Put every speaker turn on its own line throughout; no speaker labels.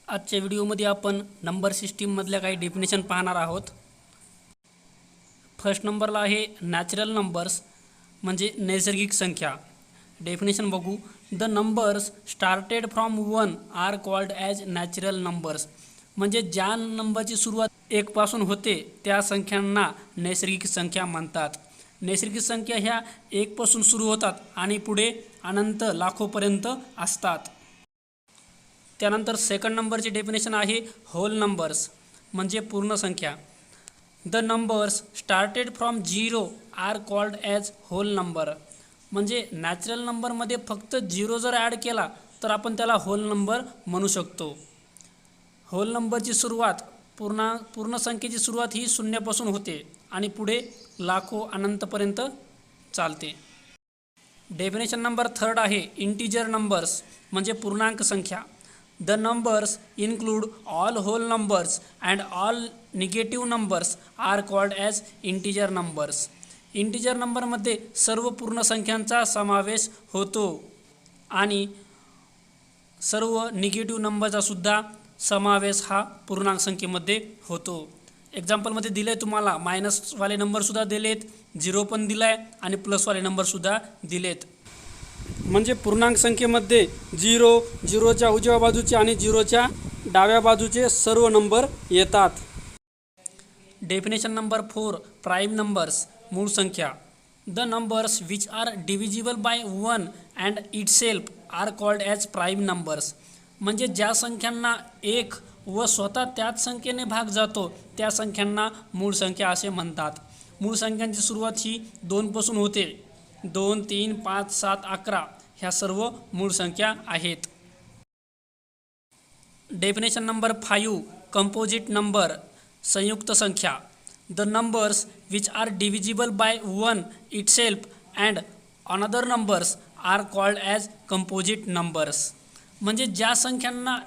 आजच्या व्हिडिओमध्ये आपण नंबर सिस्टीममधल्या काही डेफिनेशन पाहणार आहोत. फर्स्ट नंबरला आहे नॅचरल नंबर्स म्हणजे नैसर्गिक संख्या. डेफिनेशन बघू. The numbers started from 1 are called as natural numbers. म्हणजे ज्या नंबरची सुरुवात 1 पासून होते त्या संख्यांना नैसर्गिक संख्या म्हणतात. नैसर्गिक संख्या ह्या 1 पासून सुरू होतात आणि पुढे अनंत लाखोपर्यंत असतात. त्यानंतर सेकंड नंबरची डेफिनेशन आहे होल नंबर्स म्हणजे पूर्ण संख्या. The numbers started from 0 are called as whole number. म्हणजे नॅचरल नंबरमध्ये फक्त 0 जर ॲड केला तर आपण त्याला होल नंबर म्हणू शकतो. होल नंबरची सुरुवात पूर्ण संख्येची सुरुवात ही शून्यापासून होते आणि पुढे लाखो अनंतपर्यंत चालते. डेफिनेशन नंबर थर्ड आहे इंटिजर नंबर्स म्हणजे पूर्णांक संख्या. The numbers include all whole numbers and all negative numbers are called as integer numbers. Integer नंबरमध्ये सर्व पूर्ण संख्यांचा समावेश होतो आणि सर्व निगेटिव्ह नंबरचा सुद्धा समावेश हा पूर्णांक संख्येमध्ये होतो. एक्झाम्पलमध्ये दिले तुम्हाला मायनसवाले नंबरसुद्धा दिलेत, 0 पण दिला आहे आणि प्लसवाले नंबरसुद्धा दिलेत. म्हणजे पूर्णांक संख्येमध्ये 0, 0च्या उजव्या बाजूचे आणि 0च्या डाव्या बाजूचे सर्व नंबर येतात. डेफिनेशन नंबर 4 प्राईम नंबर्स मूळ संख्या. The numbers which are divisible by 1 and itself are called as prime numbers. म्हणजे ज्या संख्यांना 1 व स्वतः त्याच संख्येने भाग जातो त्या संख्यांना मूळ संख्या असे म्हणतात. मूळ संख्यांची सुरुवात ही 2 पासून होते. 2, 3, 5, 7, 11 ह्या सर्व मूळ संख्या आहेत. डेफिनेशन नंबर 5 कंपोजिट नंबर संयुक्त संख्या. The numbers which are divisible by 1 itself and another numbers are called as composite numbers. म्हणजे ज्या संख्यांना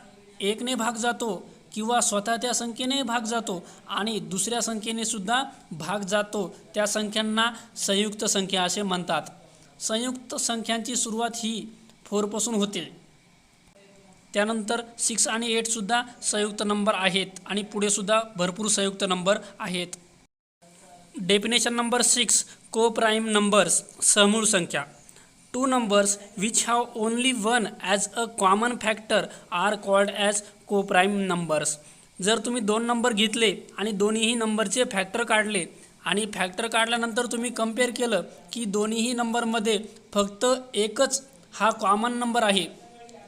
1 ने भाग जातो किंवा स्वतः त्या संख्येने भाग जातो आणि दुसऱ्या संख्येने सुद्धा भाग जातो त्या संख्यांना संयुक्त संख्या असे म्हणतात. संयुक्त संख्यांची सुरुवात ही 4 पासून होते. त्यानंतर 6 आणि 8 सुद्धा संयुक्त नंबर आहेत आणि पुढे सुद्धा भरपूर संयुक्त नंबर आहेत. डेफिनेशन नंबर 6 को प्राईम नंबर्स समूळ संख्या. 2 numbers which have only 1 as a common factor are called as co-prime numbers. जर तुम्ही 2 नंबर घेतले आणि दोन्हीही नंबरचे फॅक्टर काढले आणि फॅक्टर काढल्यानंतर तुम्ही कंपेअर केलं की दोन्हीही नंबरमध्ये फक्त एकच हा कॉमन नंबर आहे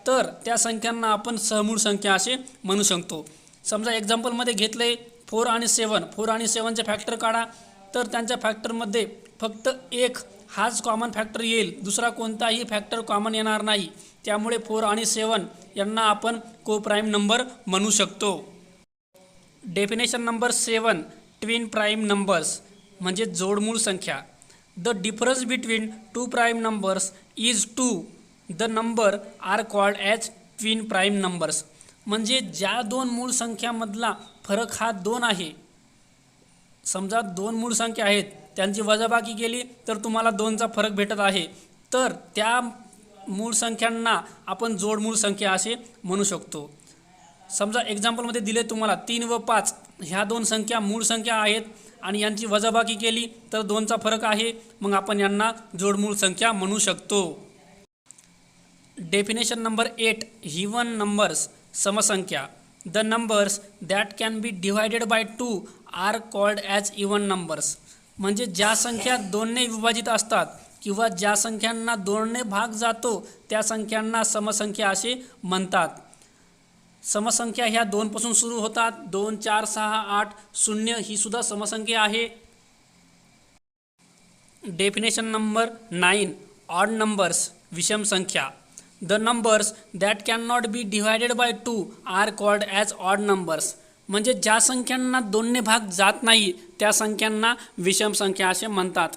तर त्या संख्यांना आपण समूळ संख्या असे म्हणू शकतो. समजा एक्झाम्पलमध्ये घेतले 4 आणि 7. 4 आणि 7चे फॅक्टर काढा तर त्यांच्या फॅक्टरमध्ये फक्त एक हाच कॉमन फॅक्टर येईल, दुसरा कोणताही फॅक्टर कॉमन येणार नाही. त्यामुळे 4 आणि 7 यांना आपण को प्राईम नंबर म्हणू शकतो. Definition number 7 twin prime numbers म्हणजे जोडमूळ संख्या. The difference between 2 prime numbers is 2. The number are called as twin prime numbers. म्हणजे ज्या 2 मूळ संख्यामधला फरक हा 2 आहे. समजा 2 मूळ संख्या आहेत, त्यांची वजाबाकी केली तर तुम्हाला 2चा फरक भेटत आहे तर त्या मूळ संख्यांना आपण जोडमूळ संख्या असे म्हणू शकतो. समजा एक्झाम्पलमध्ये दिले तुम्हाला 3 व 5 ह्या 2 संख्या मूळ संख्या आहेत आणि यांची वजाबाकी केली तर 2चा फरक आहे, मग आपण यांना जोडमूळ संख्या म्हणू शकतो. डेफिनेशन नंबर 8 इव्हन नंबर्स समसंख्या. The numbers that can be divided by 2 are called as even numbers. म्हणजे ज्या संख्या 2ने विभाजित असतात किंवा ज्या संख्यांना 2ने भाग जातो त्या संख्यांना समसंख्या असे म्हणतात. समसंख्या ह्या 2 पासून सुरू होतात. 2, 4, 6, 8, 0 ही सुद्धा समसंख्या आहे. डेफिनेशन नंबर 9 ऑड नंबर्स विषम संख्या. The numbers that can not be divided by 2 are called as odd numbers. म्हणजे ज्या संख्यांना 2ने भाग जात नाही त्या संख्यांना विषम संख्या असे म्हणतात.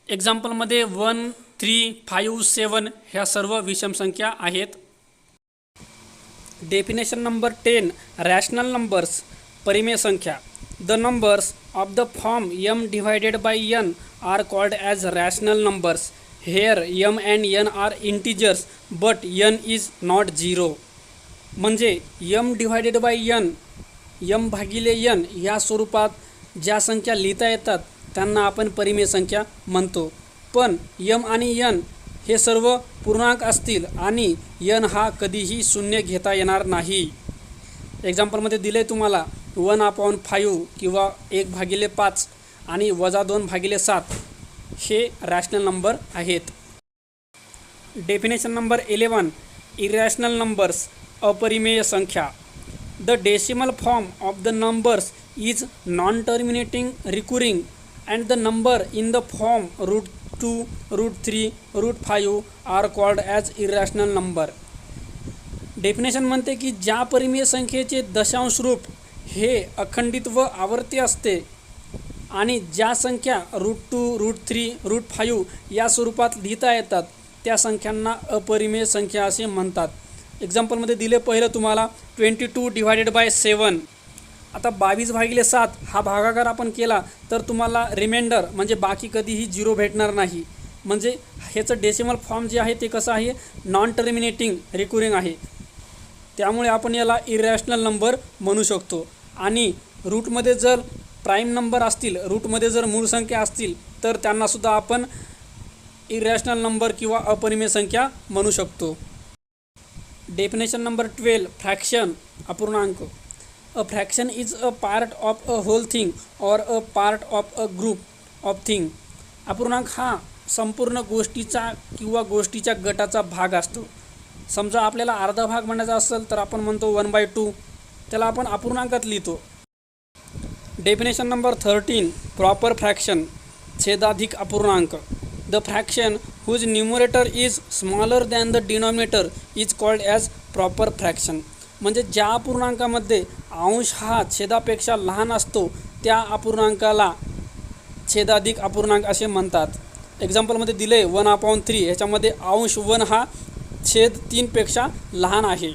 एक्झाम्पलमध्ये 1, 3, 5, 7 ह्या सर्व विषम संख्या आहेत. डेफिनेशन नंबर 10 रॅशनल नंबर्स परिमेय संख्या. The numbers of the form m divided by n are called as rational numbers. Here m and n are integers but n is not 0. म्हणजे M divided by N, M भागिले N या स्वरूपात ज्या संख्या लिहिता येतात त्यांना आपण परिमेय संख्या म्हणतो. पण यम आणि यन हे सर्व पूर्णांक असतील आणि यन हा कधीही शून्य घेता येणार नाही. एक्झाम्पलमध्ये दिले तुम्हाला 1/5 किंवा 1/5 आणि -2/7 हे रॅशनल नंबर आहेत. डेफिनेशन नंबर 11, इरॅशनल नंबर्स, अपरिमेय संख्या. The decimal form of the numbers is non terminating recurring and the number in the form √2, √3, √5 are called as irrational number. Definition म्हणते की ज्या परिमेय संख्येचे दशांश रूप हे अखंडित व आवर्ती असते आणि ज्या संख्या √2, √3, √5 या स्वरूपात लिहिता येतात त्या संख्यांना अपरिमेय संख्या असे म्हणतात. एक्झाम्पलमध्ये दिले पहिलं तुम्हाला 22 डिवायडेड बाय 7. आता 22/7 हा भागाकार आपण केला तर तुम्हाला रिमाइंडर म्हणजे बाकी कधीही 0 भेटणार नाही. म्हणजे ह्याचं डेसिमल फॉर्म जे आहे ते कसं आहे, नॉन टर्मिनेटिंग रिकरिंग आहे. त्यामुळे आपण याला इरॅशनल नंबर म्हणू शकतो. आणि रूटमध्ये जर प्राईम नंबर असतील, रूटमध्ये जर मूळ संख्या असतील तर त्यांनासुद्धा आपण इरॅशनल नंबर किंवा अपरिमेय संख्या म्हणू शकतो. डेफिनेशन नंबर 12, फ्रॅक्शन, अपूर्णांक. अ fraction is a part of a whole thing or a part of a group of thing. अपूर्णांक हा संपूर्ण गोष्टीचा किंवा गोष्टीच्या गटाचा भाग असतो. समजा आपल्याला अर्धा भाग म्हणायचा असेल तर आपण म्हणतो 1/2, त्याला आपण अपूर्णांकात लिहितो. डेफिनेशन नंबर 13, प्रॉपर फ्रॅक्शन, छेदाधिक अपूर्णांक. The fraction whose numerator is smaller than the denominator is called as proper fraction. म्हणजे ज्या अपूर्णांकामध्ये अंश हा छेदापेक्षा लहान असतो त्या अपूर्णांकाला छेदाधिक अपूर्णांक असे म्हणतात. एक्झाम्पलमध्ये दिले 1/3, ह्याच्यामध्ये अंश 1 हा छेद 3 पेक्षा लहान आहे.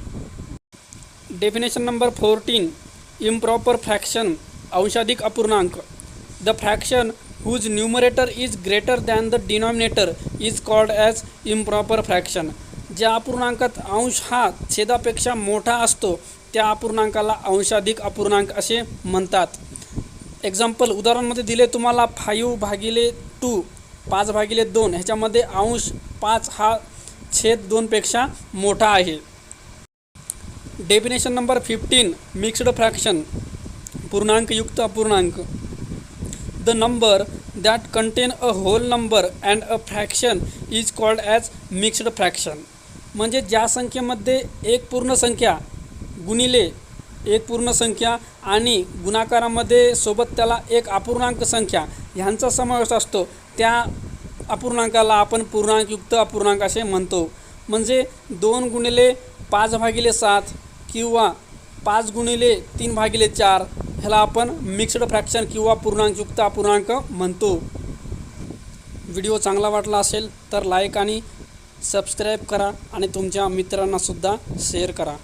डेफिनेशन नंबर 14, इम्प्रॉपर फ्रॅक्शन, अंशाधिक अपूर्णांक. The fraction whose numerator is greater than the denominator is called as improper fraction. ज्या अपूर्णांकात अंश हा छेदापेक्षा मोठा असतो त्या अपूर्णांकाला अंशाधिक अपूर्णांक असे म्हणतात. एक्झाम्पल उदाहरणमध्ये दिले तुम्हाला 5/2, 5/2, ह्याच्यामध्ये अंश 5 हा छेद 2 पेक्षा मोठा आहे. डेफिनेशन नंबर 15, मिक्स्ड फ्रॅक्शन, पूर्णांकयुक्त अपूर्णांक. The number that contain a whole number and a fraction is called as mixed fraction. म्हणजे ज्या संख्येमध्ये एक पूर्ण संख्या गुणिले एक पूर्ण संख्या आणि गुणाकारामध्ये सोबत त्याला एक अपूर्णांक संख्या ह्यांचा समावेश असतो त्या अपूर्णांकाला आपण पूर्णांकयुक्त अपूर्णांक असे म्हणतो. म्हणजे 2 × 5/7 किंवा 5 × 3/4 ह्याला आपण मिक्स्ड फ्रॅक्शन किंवा पूर्णांकयुक्त अपूर्णांक म्हणतो. व्हिडिओ चांगला वाटला असेल तर लाईक आणि सबस्क्राईब करा आणि तुमच्या मित्रांनासुद्धा शेअर करा.